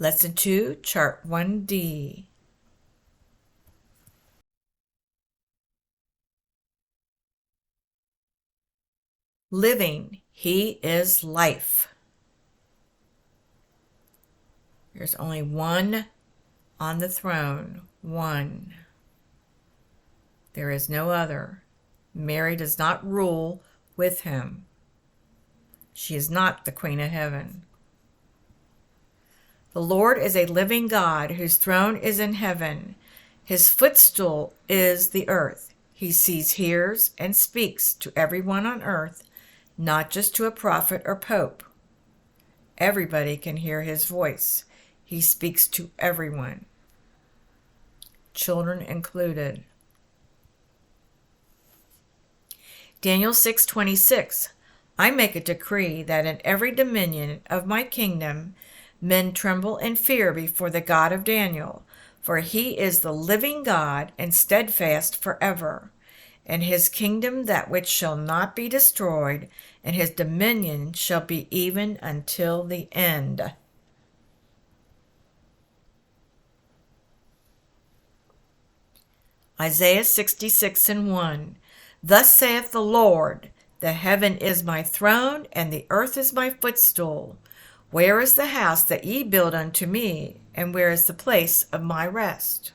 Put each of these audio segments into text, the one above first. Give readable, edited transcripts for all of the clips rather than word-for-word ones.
Lesson 2, Chart1D. Living, He is life. There's only one on the throne, one. There is no other. Mary does not rule with him. She is not the Queen of Heaven. The Lord is a living God whose throne is in heaven. His footstool is the earth. He sees, hears, and speaks to everyone on earth, not just to a prophet or pope. Everybody can hear his voice. He speaks to everyone, children included. Daniel 6:26. I make a decree that in every dominion of my kingdom men tremble and fear before the God of Daniel, for he is the living God and steadfast forever, and his kingdom that which shall not be destroyed, and his dominion shall be even until the end. Isaiah 66:1. Thus saith the Lord, the heaven is my throne, and the earth is my footstool. Where is the house that ye build unto me, and where is the place of my rest?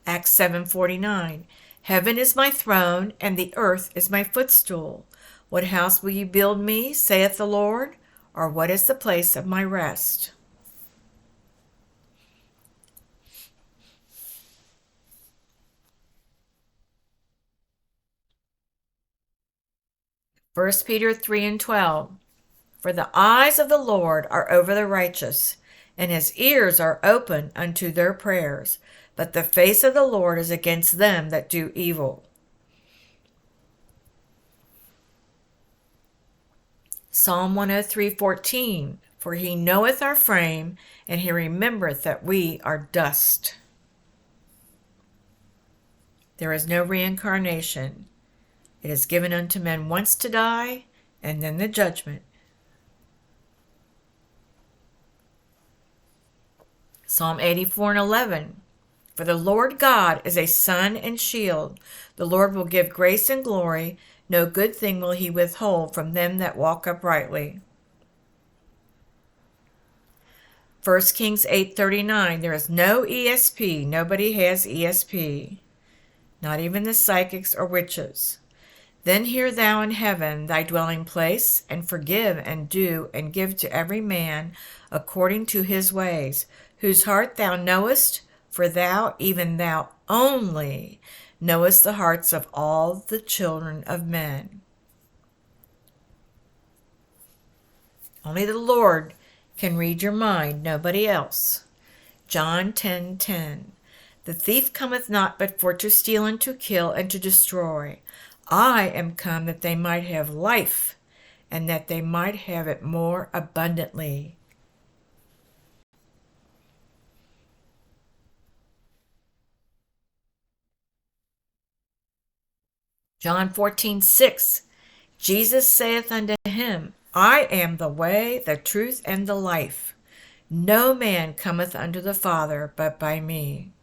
Acts 7:49. Heaven is my throne, and the earth is my footstool. What house will ye build me, saith the Lord? Or what is the place of my rest? First Peter 3:12. For the eyes of the Lord are over the righteous, and his ears are open unto their prayers, but the face of the Lord is against them that do evil. Psalm 103:14. For he knoweth our frame, and he remembereth that we are dust. There is no reincarnation. It is given unto men once to die, and then the judgment. Psalm 84:11. For the Lord God is a sun and shield. The Lord will give grace and glory. No good thing will he withhold from them that walk uprightly. 1 Kings 8:39. There is no ESP. Nobody has ESP. Not even the psychics or witches. Then hear thou in heaven thy dwelling place, and forgive and do and give to every man according to his ways, whose heart thou knowest, for thou, even thou only, knowest the hearts of all the children of men. Only the Lord can read your mind, nobody else. John 10:10. The thief cometh not but for to steal and to kill and to destroy. I am come that they might have life, and that they might have it more abundantly. John 14:6. Jesus saith unto him, I am the way, the truth, and the life. No man cometh unto the Father but by me.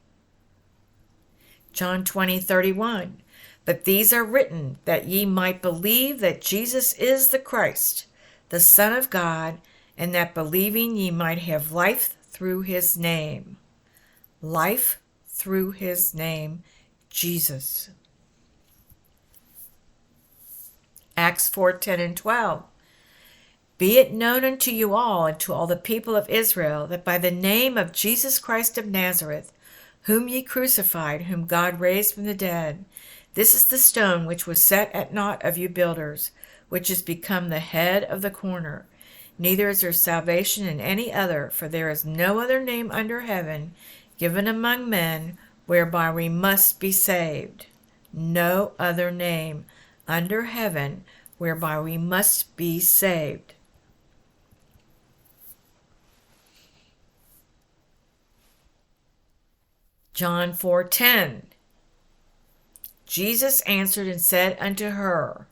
John 20:31. But these are written, that ye might believe that Jesus is the Christ, the Son of God, and that believing ye might have life through his name. Life through his name, Jesus. Acts 4:10 and 12. Be it known unto you all and to all the people of Israel, that by the name of Jesus Christ of Nazareth, whom ye crucified, whom God raised from the dead, this is the stone which was set at naught of you builders, which is become the head of the corner. Neither is there salvation in any other, for there is no other name under heaven given among men whereby we must be saved. No other name under heaven whereby we must be saved. John 4:10. Jesus answered and said unto her,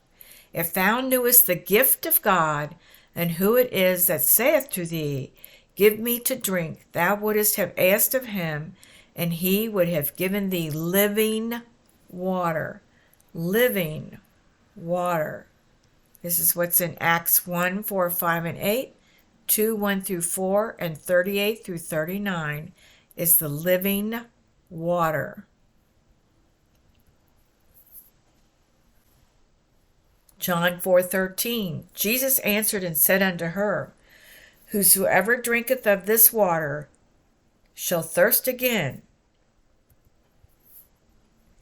If thou knewest the gift of God, And who it is that saith to thee, Give me to drink, thou wouldest have asked of him, and he would have given thee living water. Living water. This is what's in Acts 1, 4, 5, and 8, 2, 1 through 4, and 38 through 39 is the living water. John 4:13, Jesus answered and said unto her, Whosoever drinketh of this water shall thirst again.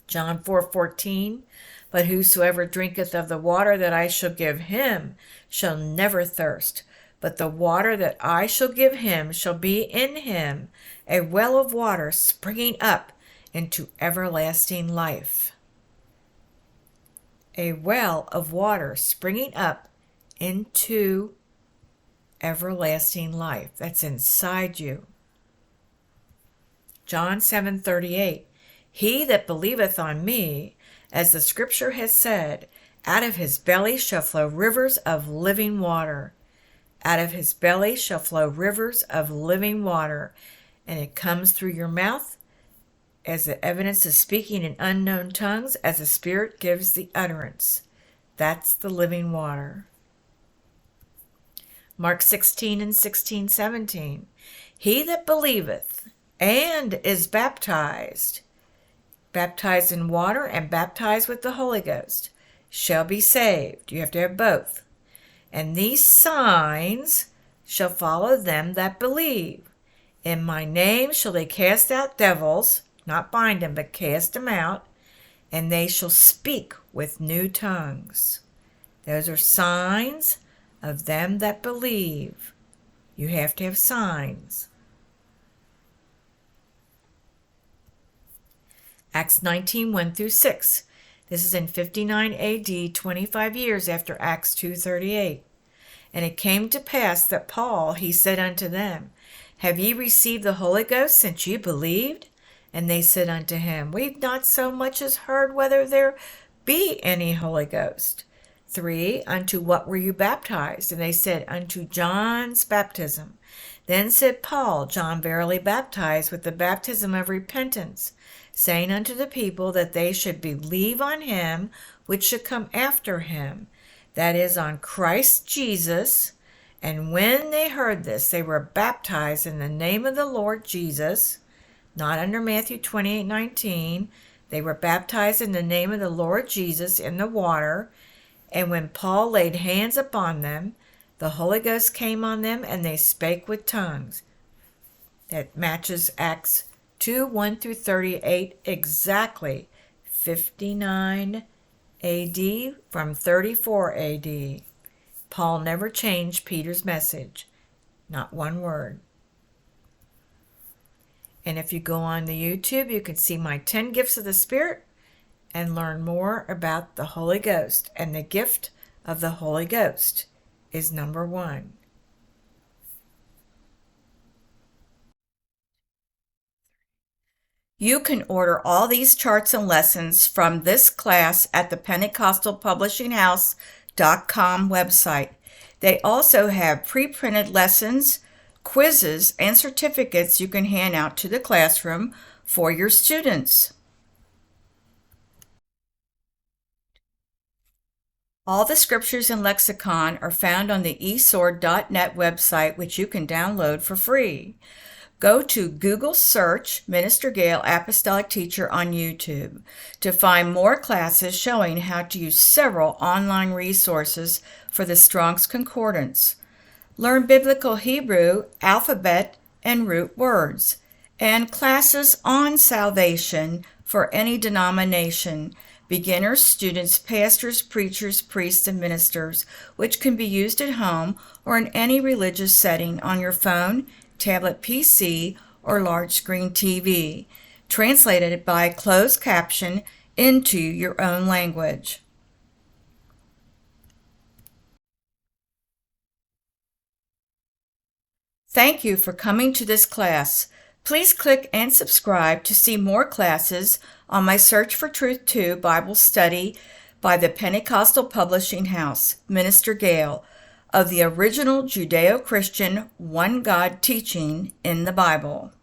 John 4:14, But whosoever drinketh of the water that I shall give him shall never thirst, but the water that I shall give him shall be in him a well of water springing up into everlasting life. A well of water springing up into everlasting life. That's inside you. John 7:38, He that believeth on me, as the scripture has said, out of his belly shall flow rivers of living water. Out of his belly shall flow rivers of living water. And it comes through your mouth as the evidence of speaking in unknown tongues, as the Spirit gives the utterance. That's the living water. Mark 16 and 16, 17. He that believeth and is baptized in water and baptized with the Holy Ghost, shall be saved. You have to have both. And these signs shall follow them that believe. In my name shall they cast out devils, not bind them, but cast them out, and they shall speak with new tongues. Those are signs of them that believe. You have to have signs. Acts 19, 1 through 6. This is in 59 AD, 25 years after Acts 2:38. And it came to pass that Paul, he said unto them, Have ye received the Holy Ghost since ye believed? And they said unto him, We've not so much as heard whether there be any Holy Ghost. 3, Unto what were you baptized? And they said, Unto John's baptism. Then said Paul, John verily baptized with the baptism of repentance, saying unto the people that they should believe on him which should come after him, that is, on Christ Jesus. And when they heard this, they were baptized in the name of the Lord Jesus, not under Matthew 28:19. They were baptized in the name of the Lord Jesus in the water. And when Paul laid hands upon them, the Holy Ghost came on them, and they spake with tongues. That matches Acts 2, 1 through 38 exactly. 59 AD from 34 AD. Paul never changed Peter's message. Not one word. And if you go on the YouTube, you can see my 10 gifts of the Spirit and learn more about the Holy Ghost. And the gift of the Holy Ghost is number 1. You can order all these charts and lessons from this class at the PentecostalPublishingHouse.com website. They also have pre-printed lessons, quizzes, and certificates you can hand out to the classroom for your students. All the scriptures and lexicon are found on the esword.net website, which you can download for free. Go to Google search Minister Gail Apostolic Teacher on YouTube to find more classes showing how to use several online resources for the Strong's Concordance. Learn Biblical Hebrew, alphabet, and root words, and classes on salvation for any denomination, beginners, students, pastors, preachers, priests, and ministers, which can be used at home or in any religious setting on your phone, tablet PC, or large screen TV, translated by closed caption into your own language. Thank you for coming to this class. Please click and subscribe to see more classes on my Search for Truth 2 Bible study by the Pentecostal Publishing House, Minister Gail, of the original Judeo-Christian one God teaching in the Bible.